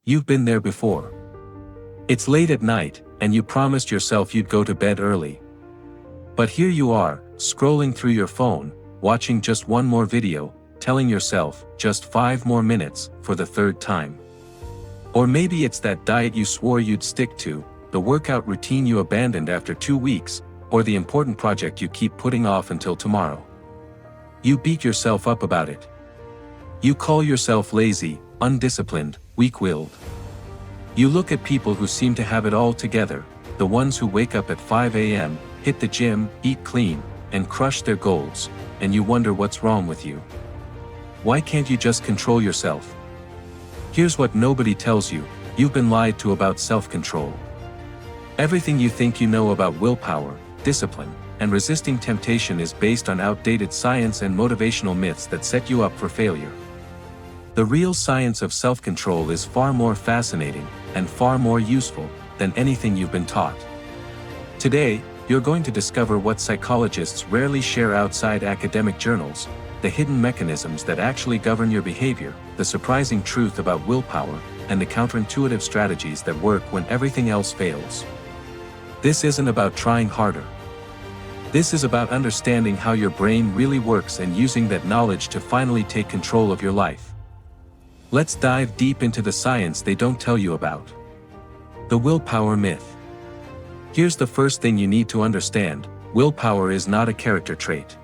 You've been there before. It's late at night, and you promised yourself you'd go to bed early. But here you are, scrolling through your phone, watching just one more video, telling yourself, just 5 more minutes, for the 3rd time. Or maybe it's that diet you swore you'd stick to, the workout routine you abandoned after 2 weeks, or the important project you keep putting off until tomorrow. You beat yourself up about it. You call yourself lazy, undisciplined, weak-willed. You look at people who seem to have it all together, the ones who wake up at 5 a.m., hit the gym, eat clean, and crush their goals, and you wonder what's wrong with you. Why can't you just control yourself? Here's what nobody tells you: you've been lied to about self-control. Everything you think you know about willpower, discipline, and resisting temptation is based on outdated science and motivational myths that set you up for failure. The real science of self-control is far more fascinating, and far more useful, than anything you've been taught. Today, you're going to discover what psychologists rarely share outside academic journals, the hidden mechanisms that actually govern your behavior, the surprising truth about willpower, and the counterintuitive strategies that work when everything else fails. This isn't about trying harder. This is about understanding how your brain really works and using that knowledge to finally take control of your life. Let's dive deep into the science they don't tell you about. The willpower myth. Here's the first thing you need to understand: willpower is not a character trait.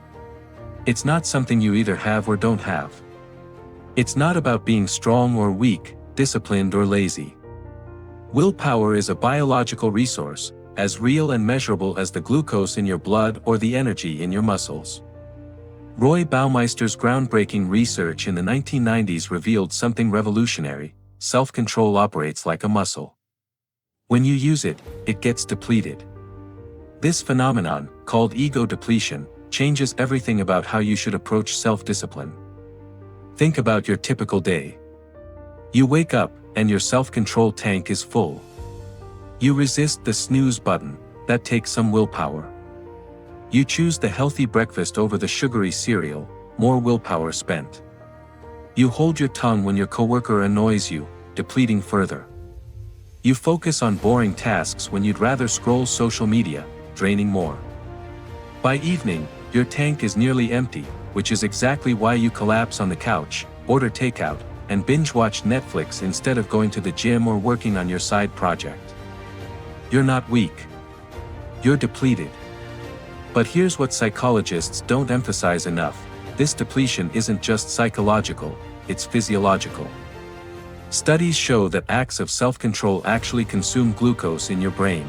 It's not something you either have or don't have. It's not about being strong or weak, disciplined or lazy. Willpower is a biological resource, as real and measurable as the glucose in your blood or the energy in your muscles. Roy Baumeister's groundbreaking research in the 1990s revealed something revolutionary: self-control operates like a muscle. When you use it, it gets depleted. This phenomenon, called ego depletion, changes everything about how you should approach self-discipline. Think about your typical day. You wake up, and your self-control tank is full. You resist the snooze button. That takes some willpower. You choose the healthy breakfast over the sugary cereal, more willpower spent. You hold your tongue when your coworker annoys you, depleting further. You focus on boring tasks when you'd rather scroll social media, draining more. By evening, your tank is nearly empty, which is exactly why you collapse on the couch, order takeout, and binge-watch Netflix instead of going to the gym or working on your side project. You're not weak. You're depleted. But here's what psychologists don't emphasize enough: this depletion isn't just psychological, it's physiological. Studies show that acts of self-control actually consume glucose in your brain.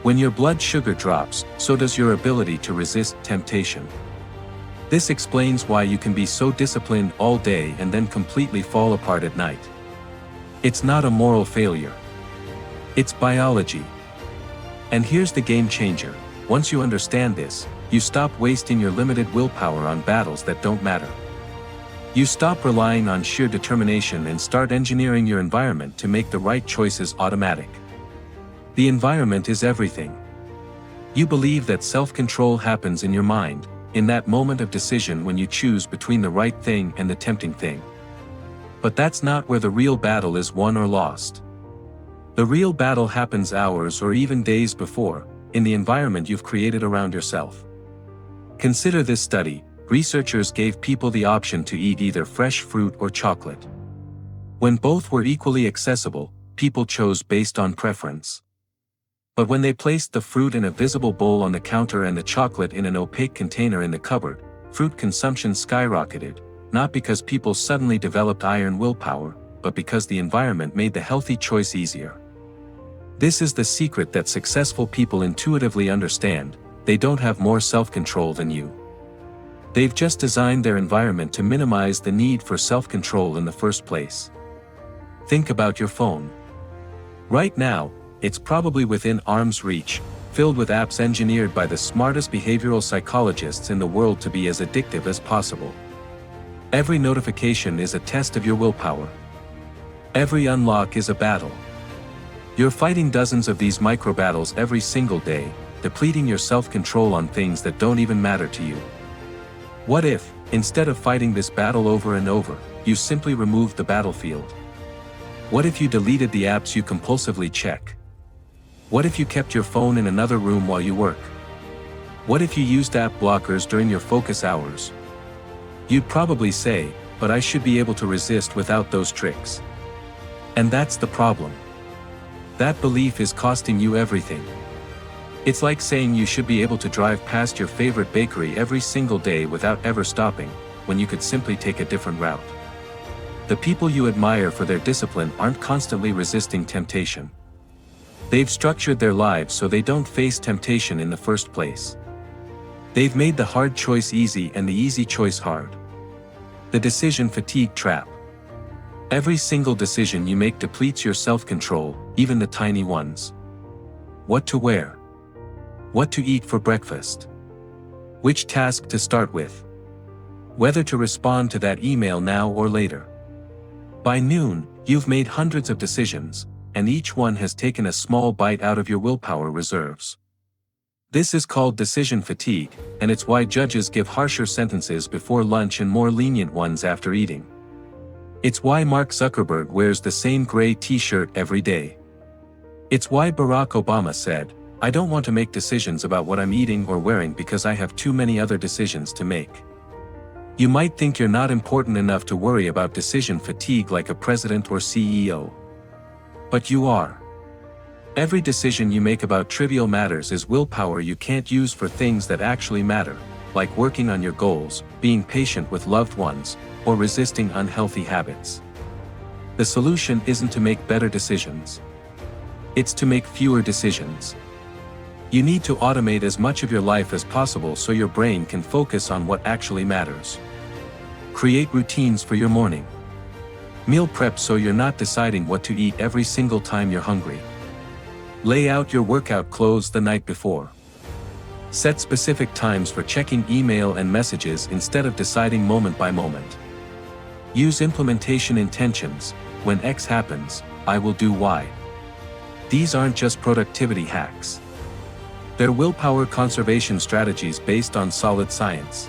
When your blood sugar drops, so does your ability to resist temptation. This explains why you can be so disciplined all day and then completely fall apart at night. It's not a moral failure. It's biology. And here's the game changer: once you understand this, you stop wasting your limited willpower on battles that don't matter. You stop relying on sheer determination and start engineering your environment to make the right choices automatic. The environment is everything. You believe that self-control happens in your mind, in that moment of decision when you choose between the right thing and the tempting thing. But that's not where the real battle is won or lost. The real battle happens hours or even days before, in the environment you've created around yourself. Consider this study. Researchers gave people the option to eat either fresh fruit or chocolate. When both were equally accessible, people chose based on preference. But when they placed the fruit in a visible bowl on the counter and the chocolate in an opaque container in the cupboard, fruit consumption skyrocketed, not because people suddenly developed iron willpower, but because the environment made the healthy choice easier. This is the secret that successful people intuitively understand: they don't have more self-control than you. They've just designed their environment to minimize the need for self-control in the first place. Think about your phone. Right now, it's probably within arm's reach, filled with apps engineered by the smartest behavioral psychologists in the world to be as addictive as possible. Every notification is a test of your willpower. Every unlock is a battle. You're fighting dozens of these micro-battles every single day, depleting your self-control on things that don't even matter to you. What if, instead of fighting this battle over and over, you simply removed the battlefield? What if you deleted the apps you compulsively check? What if you kept your phone in another room while you work? What if you used app blockers during your focus hours? You'd probably say, but I should be able to resist without those tricks. And that's the problem. That belief is costing you everything. It's like saying you should be able to drive past your favorite bakery every single day without ever stopping, when you could simply take a different route. The people you admire for their discipline aren't constantly resisting temptation. They've structured their lives so they don't face temptation in the first place. They've made the hard choice easy and the easy choice hard. The decision fatigue trap. Every single decision you make depletes your self-control, even the tiny ones. What to wear? What to eat for breakfast? Which task to start with? Whether to respond to that email now or later. By noon, you've made hundreds of decisions, and each one has taken a small bite out of your willpower reserves. This is called decision fatigue, and it's why judges give harsher sentences before lunch and more lenient ones after eating. It's why Mark Zuckerberg wears the same gray t-shirt every day. It's why Barack Obama said, "I don't want to make decisions about what I'm eating or wearing because I have too many other decisions to make." You might think you're not important enough to worry about decision fatigue like a president or CEO. But you are. Every decision you make about trivial matters is willpower you can't use for things that actually matter, like working on your goals, being patient with loved ones, or resisting unhealthy habits. The solution isn't to make better decisions. It's to make fewer decisions. You need to automate as much of your life as possible so your brain can focus on what actually matters. Create routines for your morning. Meal prep so you're not deciding what to eat every single time you're hungry. Lay out your workout clothes the night before. Set specific times for checking email and messages instead of deciding moment by moment. Use implementation intentions. When X happens, I will do Y. These aren't just productivity hacks. They're willpower conservation strategies based on solid science.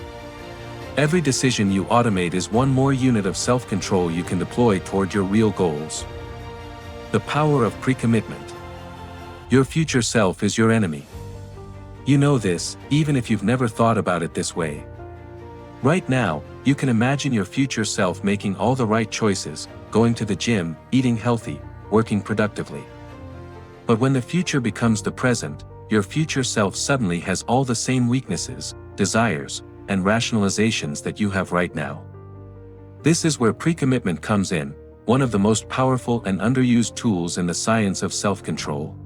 Every decision you automate is one more unit of self-control you can deploy toward your real goals. The power of pre-commitment. Your future self is your enemy. You know this, even if you've never thought about it this way. Right now, you can imagine your future self making all the right choices, going to the gym, eating healthy, working productively. But when the future becomes the present, your future self suddenly has all the same weaknesses, desires, and rationalizations that you have right now. This is where pre-commitment comes in, one of the most powerful and underused tools in the science of self-control.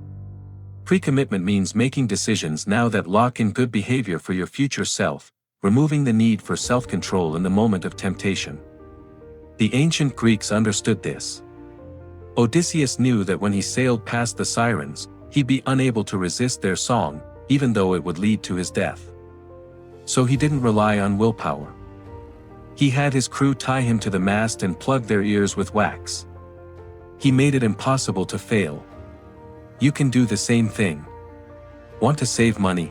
Pre-commitment means making decisions now that lock in good behavior for your future self, removing the need for self-control in the moment of temptation. The ancient Greeks understood this. Odysseus knew that when he sailed past the sirens, he'd be unable to resist their song, even though it would lead to his death. So he didn't rely on willpower. He had his crew tie him to the mast and plug their ears with wax. He made it impossible to fail. You can do the same thing. Want to save money?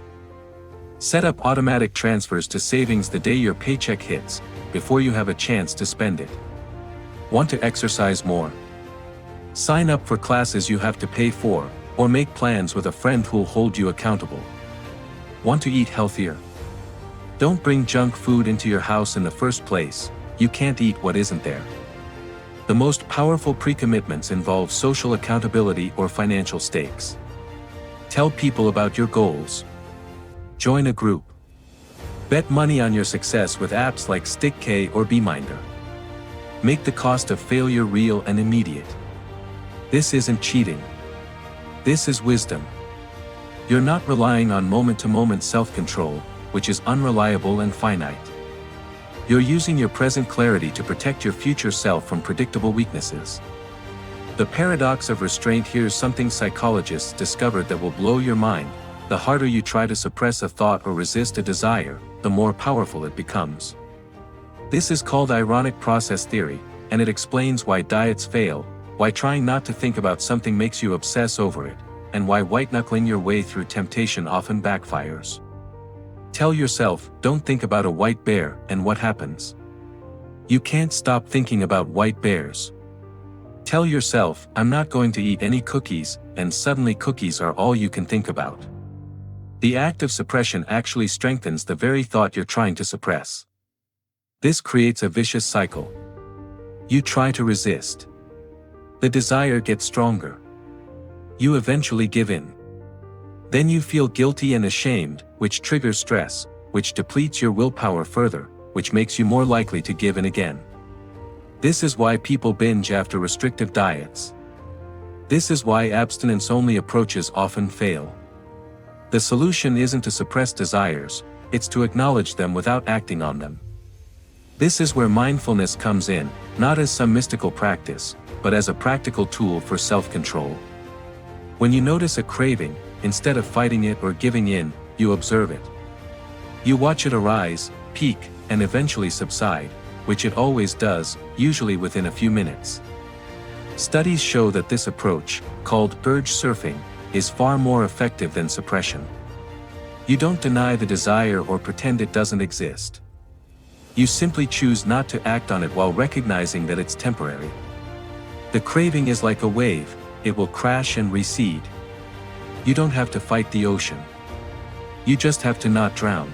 Set up automatic transfers to savings the day your paycheck hits, before you have a chance to spend it. Want to exercise more? Sign up for classes you have to pay for, or make plans with a friend who'll hold you accountable. Want to eat healthier? Don't bring junk food into your house in the first place. You can't eat what isn't there. The most powerful pre-commitments involve social accountability or financial stakes. Tell people about your goals. Join a group. Bet money on your success with apps like StickK or BeMinder. Make the cost of failure real and immediate. This isn't cheating. This is wisdom. You're not relying on moment-to-moment self-control, which is unreliable and finite. You're using your present clarity to protect your future self from predictable weaknesses. The paradox of restraint. Here's something psychologists discovered that will blow your mind. The harder you try to suppress a thought or resist a desire, the more powerful it becomes. This is called ironic process theory, and it explains why diets fail, why trying not to think about something makes you obsess over it, and why white-knuckling your way through temptation often backfires. Tell yourself, don't think about a white bear, and what happens? You can't stop thinking about white bears. Tell yourself, I'm not going to eat any cookies, and suddenly cookies are all you can think about. The act of suppression actually strengthens the very thought you're trying to suppress. This creates a vicious cycle. You try to resist. The desire gets stronger. You eventually give in. Then you feel guilty and ashamed, which triggers stress, which depletes your willpower further, which makes you more likely to give in again. This is why people binge after restrictive diets. This is why abstinence-only approaches often fail. The solution isn't to suppress desires, it's to acknowledge them without acting on them. This is where mindfulness comes in, not as some mystical practice, but as a practical tool for self-control. When you notice a craving, instead of fighting it or giving in, you observe it. You watch it arise, peak, and eventually subside, which it always does, usually within a few minutes. Studies show that this approach, called urge surfing, is far more effective than suppression. You don't deny the desire or pretend it doesn't exist. You simply choose not to act on it while recognizing that it's temporary. The craving is like a wave, it will crash and recede. You don't have to fight the ocean. You just have to not drown.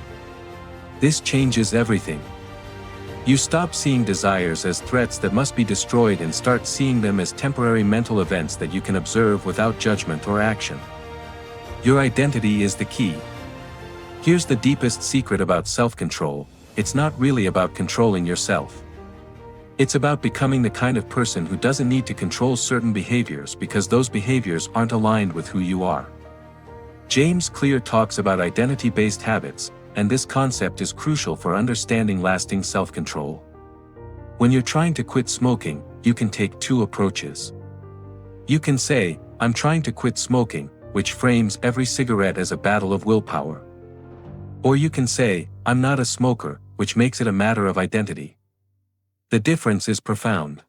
This changes everything. You stop seeing desires as threats that must be destroyed and start seeing them as temporary mental events that you can observe without judgment or action. Your identity is the key. Here's the deepest secret about self-control: it's not really about controlling yourself. It's about becoming the kind of person who doesn't need to control certain behaviors because those behaviors aren't aligned with who you are. James Clear talks about identity-based habits, and this concept is crucial for understanding lasting self-control. When you're trying to quit smoking, you can take two approaches. You can say, I'm trying to quit smoking, which frames every cigarette as a battle of willpower. Or you can say, I'm not a smoker, which makes it a matter of identity. The difference is profound.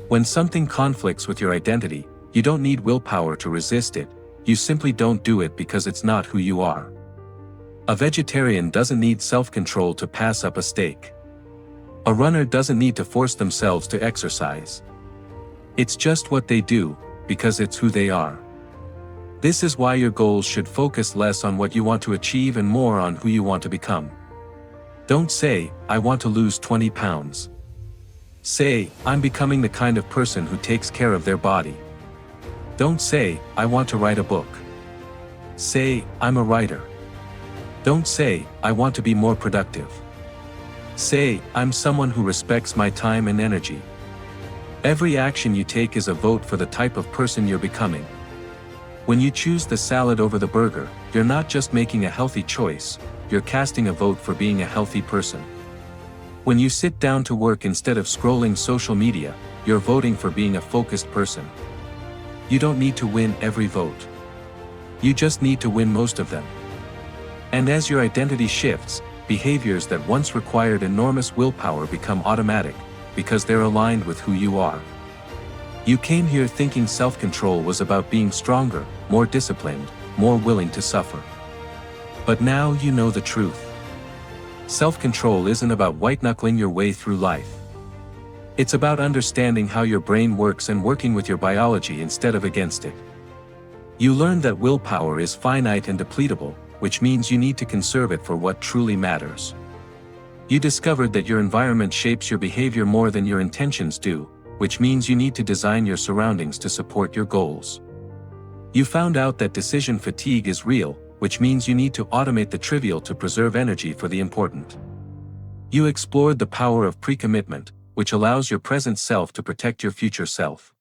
When something conflicts with your identity, you don't need willpower to resist it, you simply don't do it because it's not who you are. A vegetarian doesn't need self-control to pass up a steak. A runner doesn't need to force themselves to exercise. It's just what they do, because it's who they are. This is why your goals should focus less on what you want to achieve and more on who you want to become. Don't say, I want to lose 20 pounds. Say, I'm becoming the kind of person who takes care of their body. Don't say, I want to write a book. Say, I'm a writer. Don't say, I want to be more productive. Say, I'm someone who respects my time and energy. Every action you take is a vote for the type of person you're becoming. When you choose the salad over the burger, you're not just making a healthy choice, you're casting a vote for being a healthy person. When you sit down to work instead of scrolling social media, you're voting for being a focused person. You don't need to win every vote. You just need to win most of them. And as your identity shifts, behaviors that once required enormous willpower become automatic, because they're aligned with who you are. You came here thinking self-control was about being stronger, more disciplined, more willing to suffer. But now you know the truth. Self-control isn't about white-knuckling your way through life. It's about understanding how your brain works and working with your biology instead of against it. You learned that willpower is finite and depletable, which means you need to conserve it for what truly matters. You discovered that your environment shapes your behavior more than your intentions do, which means you need to design your surroundings to support your goals. You found out that decision fatigue is real, which means you need to automate the trivial to preserve energy for the important. You explored the power of pre-commitment, which allows your present self to protect your future self.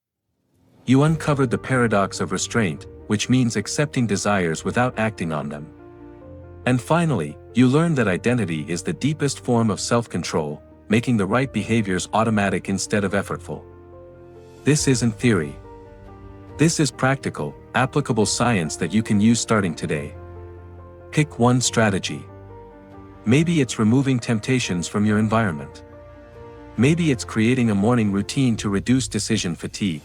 You uncovered the paradox of restraint, which means accepting desires without acting on them. And finally, you learn that identity is the deepest form of self-control, making the right behaviors automatic instead of effortful. This isn't theory. This is practical, applicable science that you can use starting today. Pick one strategy. Maybe it's removing temptations from your environment. Maybe it's creating a morning routine to reduce decision fatigue.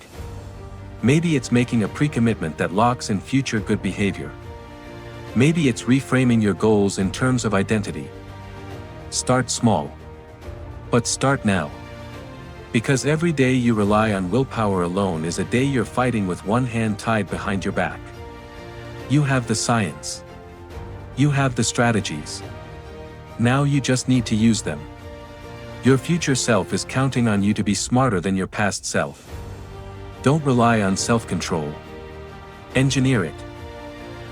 Maybe it's making a pre-commitment that locks in future good behavior. Maybe it's reframing your goals in terms of identity. Start small. But start now. Because every day you rely on willpower alone is a day you're fighting with one hand tied behind your back. You have the science. You have the strategies. Now you just need to use them. Your future self is counting on you to be smarter than your past self. Don't rely on self-control. Engineer it.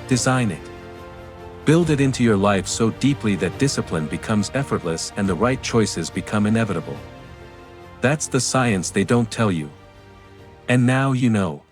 Design it. Build it into your life so deeply that discipline becomes effortless and the right choices become inevitable. That's the science they don't tell you. And now you know.